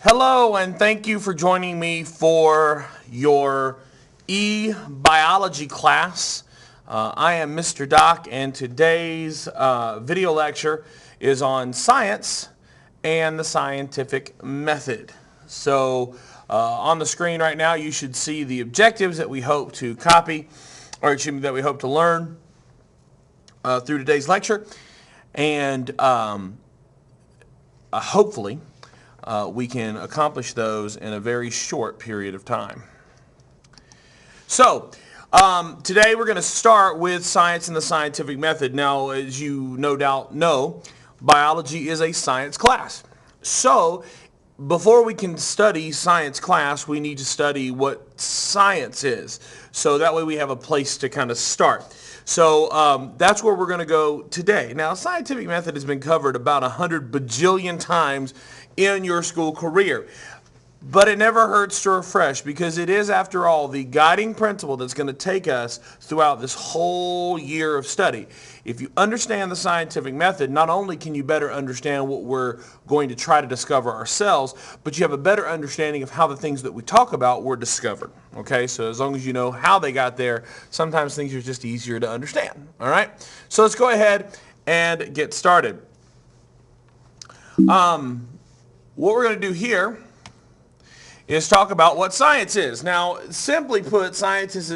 Hello, and thank you for joining me for your e-biology class. I am Mr. Doc, and today's video lecture is on science and the scientific method. So on the screen right now, you should see the objectives that we hope to copy, or excuse me, that we hope to learn through today's lecture. And hopefully, we can accomplish those in a very short period of time. So, today we're going to start with science and the scientific method. Now, as you no doubt know, biology is a science class. So, before we can study science class, we need to study what science is. So that way we have a place to kind of start. So that's where we're going to go today. Now, scientific method has been covered about 100 bajillion times in your school career. But it never hurts to refresh, because it is, after all, the guiding principle that's going to take us throughout this whole year of study. If you understand the scientific method, not only can you better understand what we're going to try to discover ourselves, but you have a better understanding of how the things that we talk about were discovered. Okay, so as long as you know how they got there, sometimes things are just easier to understand. All right, so let's go ahead and get started. What we're going to do here is talk about what science is. Now, simply put, science is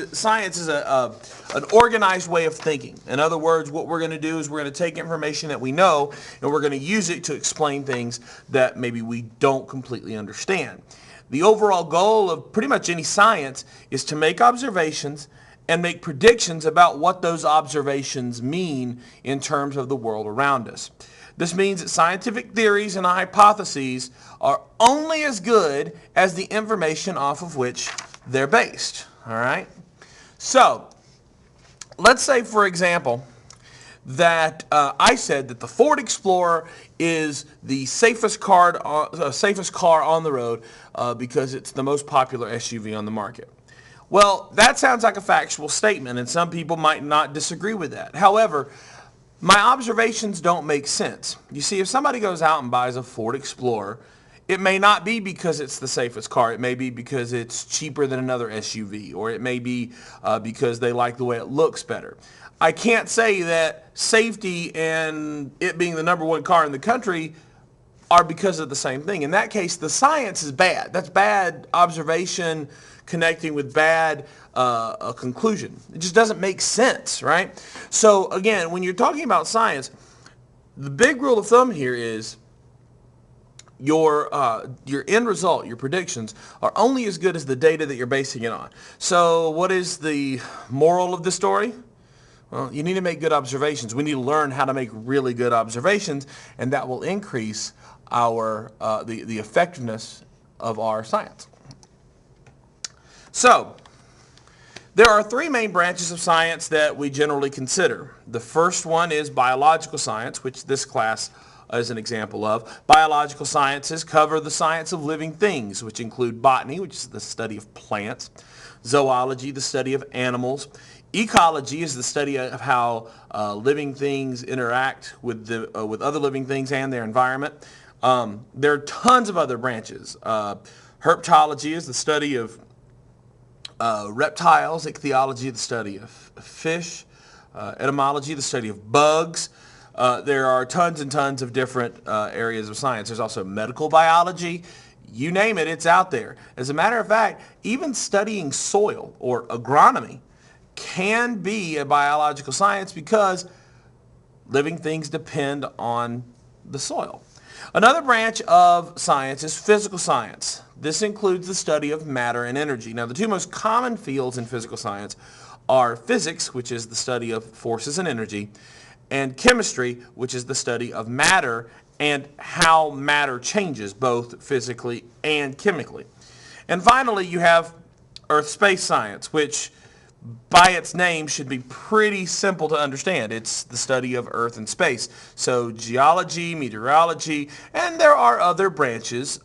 an organized way of thinking. In other words, what we're going to do is we're going to take information that we know and we're going to use it to explain things that maybe we don't completely understand. The overall goal of pretty much any science is to make observations and make predictions about what those observations mean in terms of the world around us. This means that scientific theories and hypotheses are only as good as the information off of which they're based. All right? So, let's say, for example, that I said that the Ford Explorer is the safest car on the road because it's the most popular SUV on the market. Well, that sounds like a factual statement, and some people might not disagree with that. However, my observations don't make sense. You see, if somebody goes out and buys a Ford Explorer, it may not be because it's the safest car. It may be because it's cheaper than another SUV, or it may be because they like the way it looks better. I can't say that safety and it being the #1 car in the country are because of the same thing. In that case, the science is bad. That's bad observation connecting with bad a conclusion. It just doesn't make sense, right? So again, when you're talking about science, the big rule of thumb here is your end result, your predictions, are only as good as the data that you're basing it on. So what is the moral of the story? Well, you need to make good observations. We need to learn how to make really good observations, and that will increase our the effectiveness of our science. So, there are three main branches of science that we generally consider. The first one is biological science, which this class is an example of. Biological sciences cover the science of living things, which include botany, which is the study of plants, zoology, the study of animals, ecology is the study of how living things interact with other living things and their environment. There are tons of other branches. Herpetology is the study of reptiles, ichthyology, the study of fish, entomology, the study of bugs. There are tons and tons of different areas of science. There's also medical biology. You name it, it's out there. As a matter of fact, even studying soil or agronomy can be a biological science because living things depend on the soil. Another branch of science is physical science. This includes the study of matter and energy. Now, the two most common fields in physical science are physics, which is the study of forces and energy, and chemistry, which is the study of matter and how matter changes both physically and chemically. And finally, you have earth-space science, which by its name should be pretty simple to understand. It's the study of Earth and space. So geology, meteorology, and there are other branches.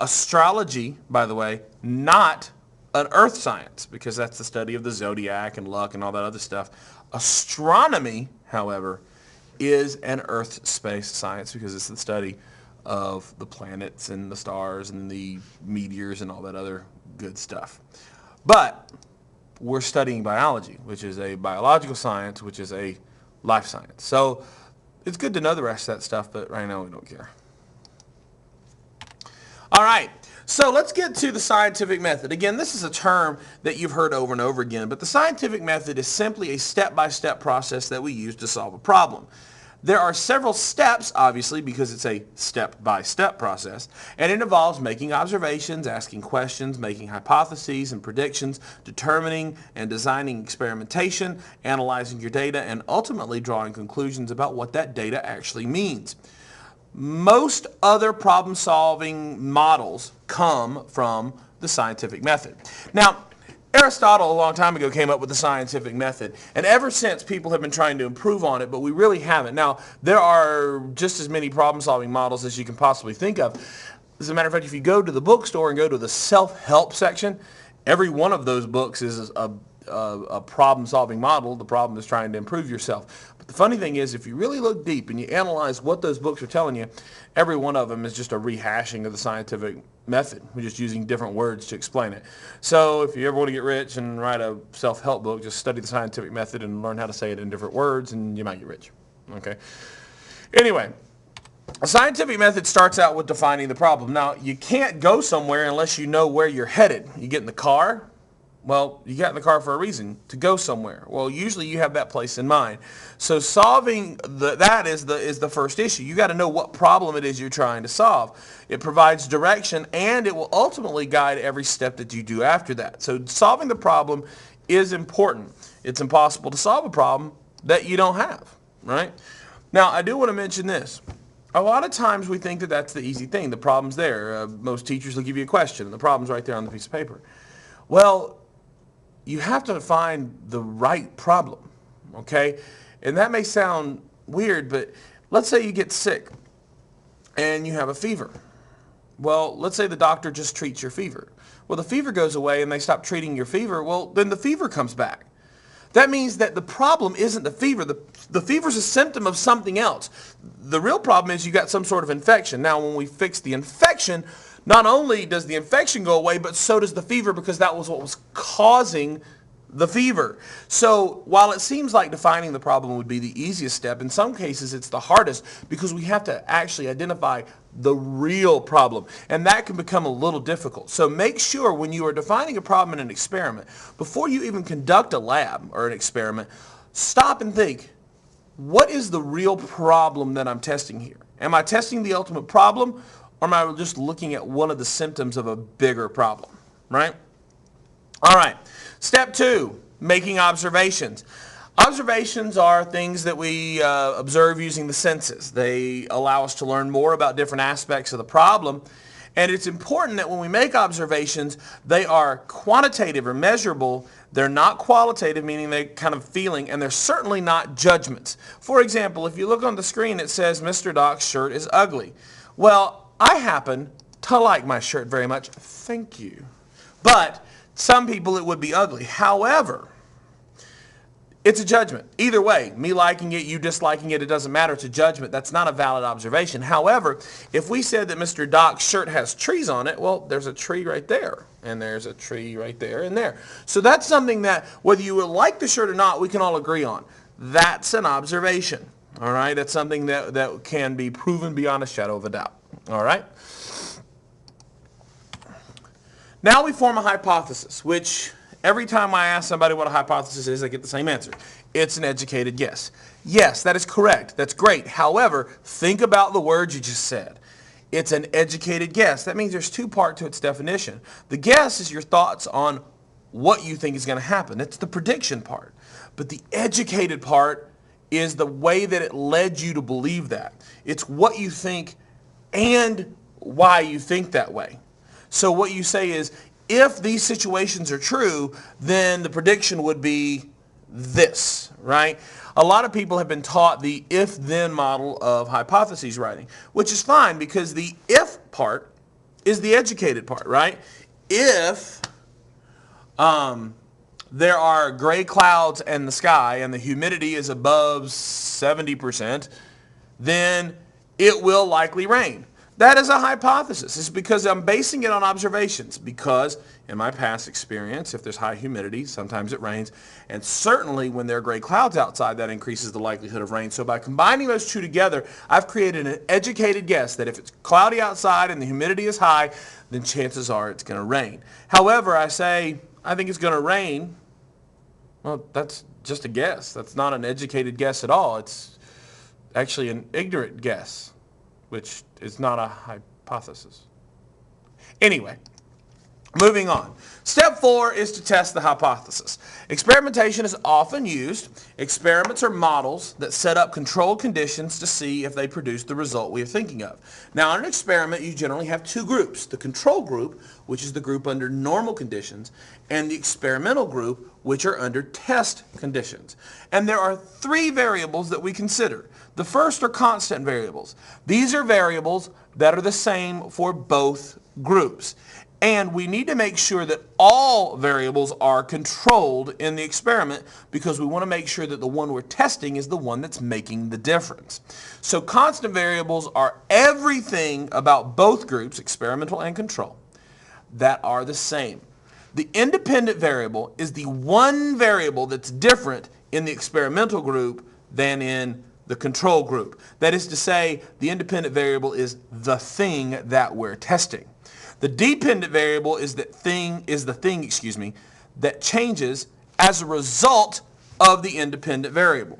Astrology, by the way, not an earth science, because that's the study of the zodiac and luck and all that other stuff. Astronomy, however, is an earth space science because it's the study of the planets and the stars and the meteors and all that other good stuff. But we're studying biology, which is a biological science, which is a life science. So it's good to know the rest of that stuff, but right now we don't care. All right, so let's get to the scientific method. Again, this is a term that you've heard over and over again, but the scientific method is simply a step-by-step process that we use to solve a problem. There are several steps, obviously, because it's a step-by-step process, and it involves making observations, asking questions, making hypotheses and predictions, determining and designing experimentation, analyzing your data, and ultimately drawing conclusions about what that data actually means. Most other problem-solving models come from the scientific method. Now, Aristotle a long time ago came up with the scientific method, and ever since people have been trying to improve on it, but we really haven't. Now, there are just as many problem-solving models as you can possibly think of. As a matter of fact, if you go to the bookstore and go to the self-help section, every one of those books is a problem-solving model. The problem is trying to improve yourself. But the funny thing is, if you really look deep and you analyze what those books are telling you, every one of them is just a rehashing of the scientific method. We're just using different words to explain it. So if you ever want to get rich and write a self-help book, just study the scientific method and learn how to say it in different words, and you might get rich. Okay. Anyway, a scientific method starts out with defining the problem. Now, you can't go somewhere unless you know where you're headed. You get in the car. Well, you got in the car for a reason, to go somewhere. Well, usually you have that place in mind. So solving that is the first issue. You got to know what problem it is you're trying to solve. It provides direction, and it will ultimately guide every step that you do after that. So solving the problem is important. It's impossible to solve a problem that you don't have, right? Now, I do want to mention this. A lot of times we think that that's the easy thing. The problem's there. Most teachers will give you a question, and the problem's right there on the piece of paper. Well, you have to find the right problem, okay? And that may sound weird, but let's say you get sick and you have a fever. Well, let's say the doctor just treats your fever. Well, the fever goes away and they stop treating your fever. Well, then the fever comes back. That means that the problem isn't the fever. The fever is a symptom of something else. The real problem is you got some sort of infection. Now, when we fix the infection, not only does the infection go away, but so does the fever, because that was what was causing the fever. So while it seems like defining the problem would be the easiest step, in some cases it's the hardest, because we have to actually identify the real problem, and that can become a little difficult. So make sure when you are defining a problem in an experiment, before you even conduct a lab or an experiment, stop and think, what is the real problem that I'm testing here? Am I testing the ultimate problem, or am I just looking at one of the symptoms of a bigger problem, right? All right, step 2, making observations. Observations are things that we observe using the senses. They allow us to learn more about different aspects of the problem, and it's important that when we make observations, they are quantitative or measurable. They're not qualitative, meaning they're kind of feeling, and they're certainly not judgments. For example, if you look on the screen, it says, Mr. Doc's shirt is ugly. Well, I happen to like my shirt very much. Thank you. But some people it would be ugly. However, it's a judgment. Either way, me liking it, you disliking it, it doesn't matter. It's a judgment. That's not a valid observation. However, if we said that Mr. Doc's shirt has trees on it, well, there's a tree right there, and there's a tree right there and there. So that's something that, whether you would like the shirt or not, we can all agree on. That's an observation. All right? That's something that can be proven beyond a shadow of a doubt. All right? Now we form a hypothesis, which every time I ask somebody what a hypothesis is, I get the same answer. It's an educated guess. Yes, that is correct. That's great. However, think about the words you just said. It's an educated guess. That means there's two parts to its definition. The guess is your thoughts on what you think is going to happen. It's the prediction part. But the educated part is the way that it led you to believe that. It's what you think and why you think that way. So what you say is, if these situations are true, then the prediction would be this, right? A lot of people have been taught the if-then model of hypotheses writing, which is fine because the if part is the educated part, right? If there are gray clouds in the sky and the humidity is above 70%, then it will likely rain. That is a hypothesis. It's because I'm basing it on observations. Because in my past experience, if there's high humidity, sometimes it rains. And certainly when there are gray clouds outside, that increases the likelihood of rain. So by combining those two together, I've created an educated guess that if it's cloudy outside and the humidity is high, then chances are it's going to rain. However, I say, I think it's going to rain. Well, that's just a guess. That's not an educated guess at all. It's actually an ignorant guess, which is not a hypothesis. Anyway, moving on. Step 4 is to test the hypothesis. Experimentation is often used. Experiments are models that set up controlled conditions to see if they produce the result we are thinking of. Now, in an experiment, you generally have two groups. The control group, which is the group under normal conditions, and the experimental group, which are under test conditions. And there are 3 variables that we consider. The first are constant variables. These are variables that are the same for both groups. And we need to make sure that all variables are controlled in the experiment because we want to make sure that the one we're testing is the one that's making the difference. So constant variables are everything about both groups, experimental and control, that are the same. The independent variable is the one variable that's different in the experimental group than in the control group. That is to say, the independent variable is the thing that we're testing. The dependent variable is the thing that changes as a result of the independent variable.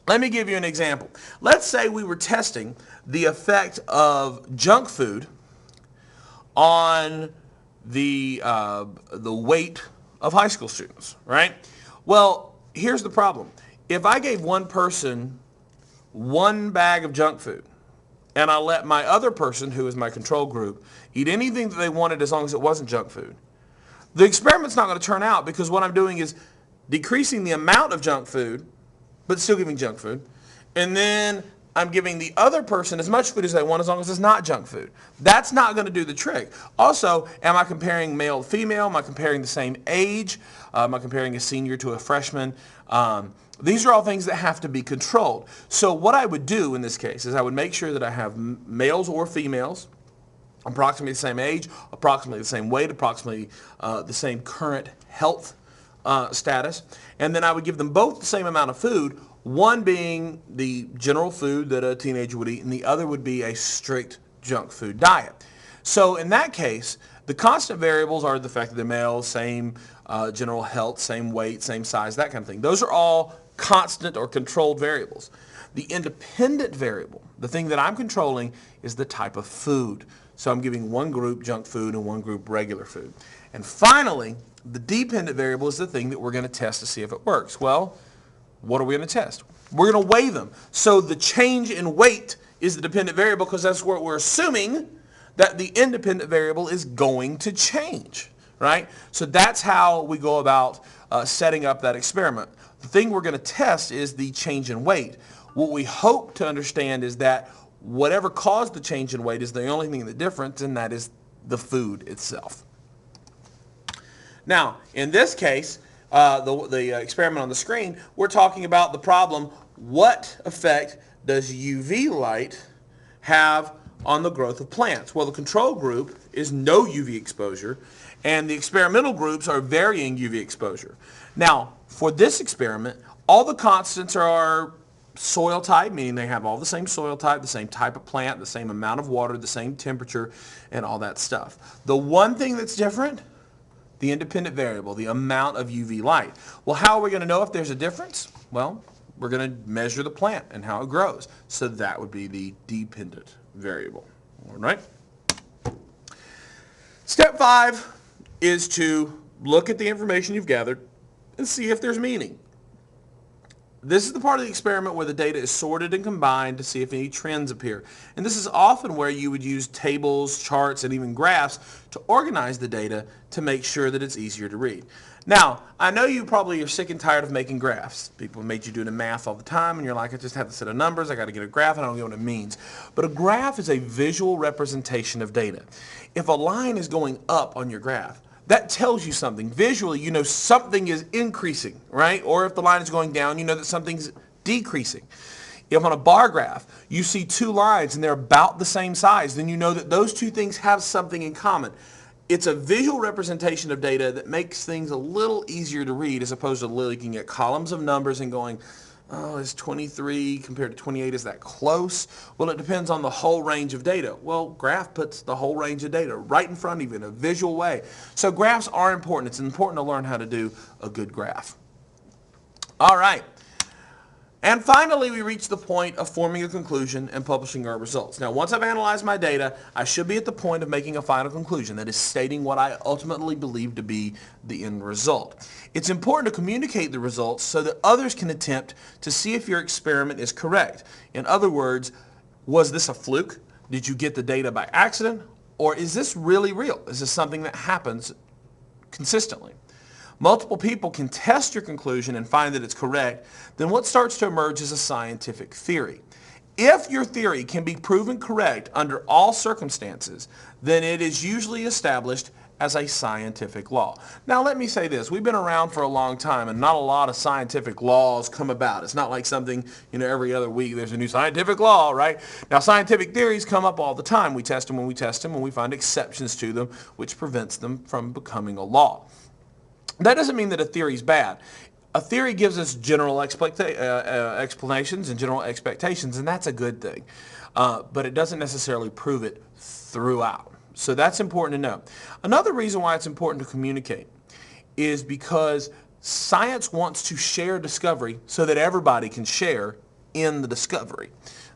Let me give you an example. Let's say we were testing the effect of junk food on the weight of high school students, right? Well, here's the problem. If I gave one person one bag of junk food, and I let my other person, who is my control group, eat anything that they wanted as long as it wasn't junk food, the experiment's not going to turn out because what I'm doing is decreasing the amount of junk food, but still giving junk food, and then I'm giving the other person as much food as they want as long as it's not junk food. That's not going to do the trick. Also, am I comparing male to female? Am I comparing the same age? Am I comparing a senior to a freshman? These are all things that have to be controlled. So what I would do in this case is I would make sure that I have males or females, approximately the same age, approximately the same weight, approximately the same current health status, and then I would give them both the same amount of food, one being the general food that a teenager would eat, and the other would be a strict junk food diet. So in that case, the constant variables are the fact that they're males, same general health, same weight, same size, that kind of thing. Those are all constant or controlled variables. The independent variable, the thing that I'm controlling, is the type of food. So I'm giving one group junk food and one group regular food. And finally, the dependent variable is the thing that we're going to test to see if it works. Well, what are we going to test? We're going to weigh them. So the change in weight is the dependent variable because that's what we're assuming that the independent variable is going to change, right? So that's how we go about setting up that experiment. The thing we're going to test is the change in weight. What we hope to understand is that whatever caused the change in weight is the only thing that's different, and that is the food itself. Now, in this case, the experiment on the screen, we're talking about the problem, what effect does UV light have on the growth of plants? Well, the control group is no UV exposure, and the experimental groups are varying UV exposure. Now, for this experiment, all the constants are soil type, meaning they have all the same soil type, the same type of plant, the same amount of water, the same temperature, and all that stuff. The one thing that's different, the independent variable, the amount of UV light. Well, how are we going to know if there's a difference? Well, we're going to measure the plant and how it grows. So that would be the dependent variable. All right? Step 5 is to look at the information you've gathered and see if there's meaning. This is the part of the experiment where the data is sorted and combined to see if any trends appear. And this is often where you would use tables, charts, and even graphs to organize the data to make sure that it's easier to read. Now, I know you probably are sick and tired of making graphs. People have made you do the math all the time, and you're like, I just have to set of numbers, I got to get a graph, and I don't know what it means. But a graph is a visual representation of data. If a line is going up on your graph, that tells you something. Visually, you know something is increasing, right? Or if the line is going down, you know that something's decreasing. If on a bar graph you see two lines and they're about the same size, then you know that those two things have something in common. It's a visual representation of data that makes things a little easier to read as opposed to looking at columns of numbers and going, oh, is 23 compared to 28, is that close? Well, it depends on the whole range of data. Well, graph puts the whole range of data right in front of you in a visual way. So graphs are important. It's important to learn how to do a good graph. All right. And finally, we reach the point of forming a conclusion and publishing our results. Now, once I've analyzed my data, I should be at the point of making a final conclusion, that is stating what I ultimately believe to be the end result. It's important to communicate the results so that others can attempt to see if your experiment is correct. In other words, was this a fluke? Did you get the data by accident? Or is this really real? Is this something that happens consistently? Multiple people can test your conclusion and find that it's correct, then what starts to emerge is a scientific theory. If your theory can be proven correct under all circumstances, then it is usually established as a scientific law. Now let me say this, we've been around for a long time and not a lot of scientific laws come about. It's not like something, every other week there's a new scientific law, right? Now scientific theories come up all the time. We test them when we test them and we find exceptions to them, which prevents them from becoming a law. That doesn't mean that a theory is bad. A theory gives us general explanations and general expectations, and that's a good thing. But it doesn't necessarily prove it throughout. So that's important to know. Another reason why it's important to communicate is because science wants to share discovery so that everybody can share in the discovery.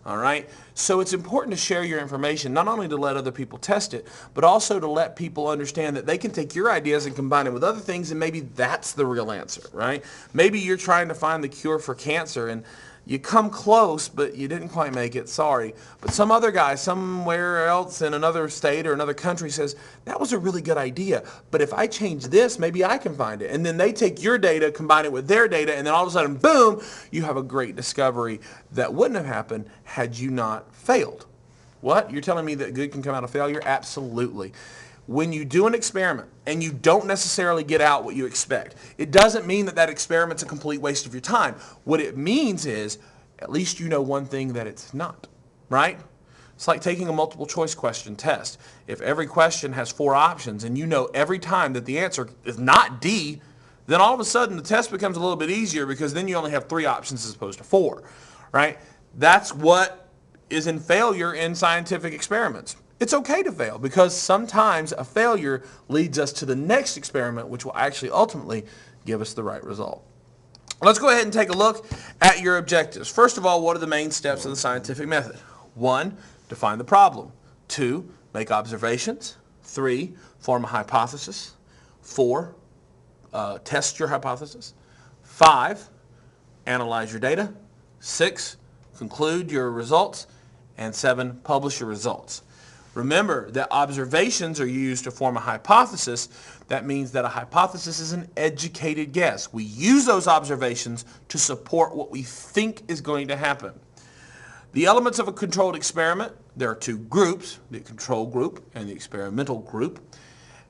All right? So it's important to share your information, not only to let other people test it, but also to let people understand that they can take your ideas and combine it with other things, and maybe that's the real answer, right? Maybe you're trying to find the cure for cancer, and you come close, but you didn't quite make it, sorry. But some other guy somewhere else in another state or another country says, that was a really good idea, but if I change this, maybe I can find it. And then they take your data, combine it with their data, and then all of a sudden, boom, you have a great discovery that wouldn't have happened had you not failed. What? You're telling me that good can come out of failure? Absolutely. When you do an experiment and you don't necessarily get out what you expect, it doesn't mean that that experiment's a complete waste of your time. What it means is at least you know one thing that it's not, right? It's like taking a multiple choice question test. If every question has 4 options and you know every time that the answer is not D, then all of a sudden the test becomes a little bit easier because then you only have 3 options as opposed to 4, right? That's what is in failure in scientific experiments. It's okay to fail because sometimes a failure leads us to the next experiment, which will actually ultimately give us the right result. Let's go ahead and take a look at your objectives. First of all, what are the main steps of the scientific method? 1, define the problem. 2, make observations. 3, form a hypothesis. 4, test your hypothesis. 5, analyze your data. 6, conclude your results. And 7, publish your results. Remember that observations are used to form a hypothesis. That means that a hypothesis is an educated guess. We use those observations to support what we think is going to happen. The elements of a controlled experiment, there are 2 groups, the control group and the experimental group.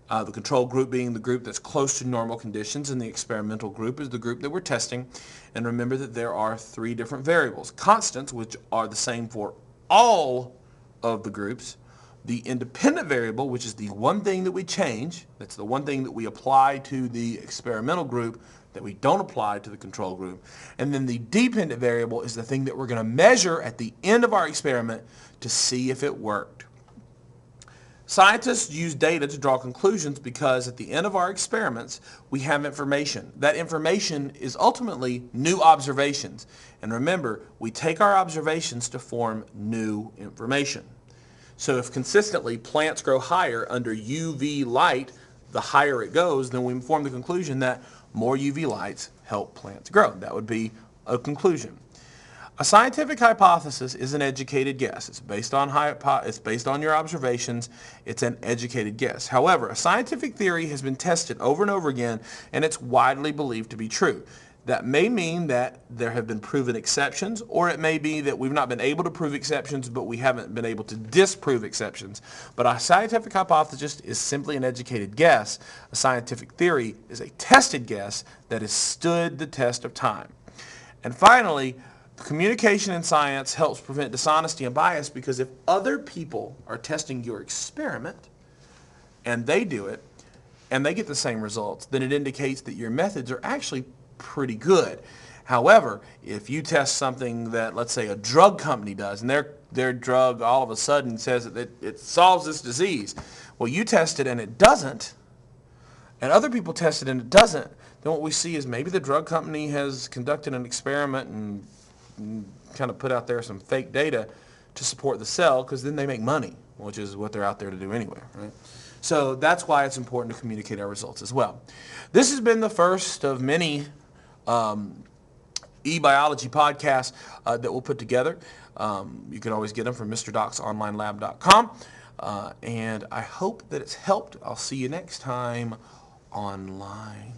The control group being the group that's close to normal conditions, and the experimental group is the group that we're testing. And remember that there are 3 different variables. Constants, which are the same for all of the groups. The independent variable, which is the one thing that we change, that's the one thing that we apply to the experimental group that we don't apply to the control group. And then the dependent variable is the thing that we're going to measure at the end of our experiment to see if it worked. Scientists use data to draw conclusions because at the end of our experiments, we have information. That information is ultimately new observations. And remember, we take our observations to form new information. So if consistently plants grow higher under UV light, the higher it goes, then we form the conclusion that more UV lights help plants grow. That would be a conclusion. A scientific hypothesis is an educated guess. It's based on your observations. It's an educated guess. However, a scientific theory has been tested over and over again, and it's widely believed to be true. That may mean that there have been proven exceptions, or it may be that we've not been able to prove exceptions, but we haven't been able to disprove exceptions. But a scientific hypothesis is simply an educated guess. A scientific theory is a tested guess that has stood the test of time. And finally, Communication in science helps prevent dishonesty and bias, because if other people are testing your experiment and they do it and they get the same results, then it indicates that your methods are actually pretty good. However, if you test something that, let's say, a drug company does, and their drug all of a sudden says that it solves this disease, well, you test it and it doesn't, and other people test it and it doesn't, then what we see is maybe the drug company has conducted an experiment and kind of put out there some fake data to support the sell, because then they make money, which is what they're out there to do anyway, right? So that's why it's important to communicate our results as well. This has been the first of many e-biology podcasts that we'll put together. You can always get them from mrdocsonlinelab.com. And I hope that it's helped. I'll see you next time online.